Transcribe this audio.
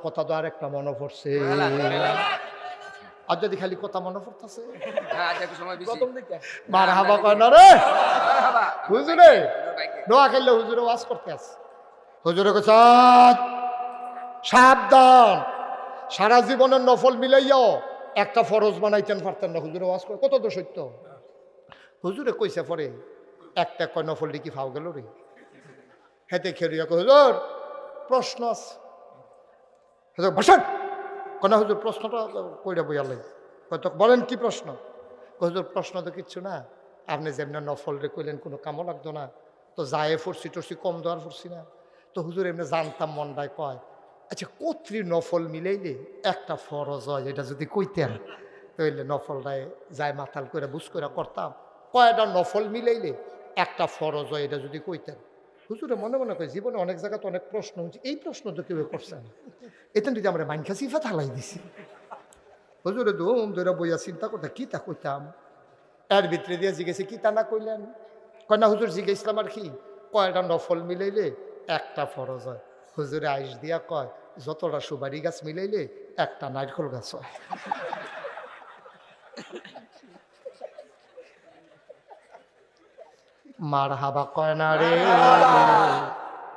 কথা তো আরেকটা মনে পড়ছে। আর যদি খালি কথা মনে পড়তেছে মারহাবা কয় না রে হুজুরে, দোয়া খেললে হুজুরে ওয়াজ করতে আছে। হুজুরে কইছে সাবধান, সারা জীবনের নফল মিলাইয়াও একটা ফরজ বানাইতেন পারতেন না। হুজুরে ওয়াজ করে কত তো সত্য। হুজুরে কইছে পরে একটা কয় নফল কি ফাও গেল রে, হেতে খেরিয়া কই হুজুর প্রশ্ন আছে। হুজুর বসেন কেন হুজুর, প্রশ্নটা কইরা বইয়ালাই। হয়তো বলেন কি প্রশ্ন? হুজুর প্রশ্ন তো কিচ্ছু না, আপনি যেমনি নফল রে কইলেন কোনো কামও লাগতো না, তো যায় ফরসি টরসি কম দেওয়ার ফরসি না। তো হুজুর এমনি জানতাম মনটায় কয় আচ্ছা কত্রি নফল মিলাইলে একটা ফরজ হয়, এটা যদি কইতেন তাইলে নফলটায় যায় মাথাল করে বুঝ করে করতাম। কয়টা নফল মিলাইলে একটা ফরজ হয়, এটা যদি কইতেন। হুজুরে মনে মনে কয় জীবনে অনেক জায়গাতে অনেক প্রশ্ন হচ্ছে, এই প্রশ্ন তো কেউ করছেন, এতেন যদি আমরা মাইনখা সিফা থালাই দিছি। হুজুরে ধুম ধরে বইয়া চিন্তা করতে কি তা কইতাম। এর ভিতরে দিয়ে জিজ্ঞেসে কি তা না কইলেন? কয় না হুজুর জিজ্ঞেসলাম আর কি কয়টা নফল মিলাইলে একটা ফরজ হয়। হুজুরে আইস দিয়া কয় যতটা সুপারি গাছ মিলাইলে একটা নারকেল গাছ হয়। মার হাবা কয় না রে।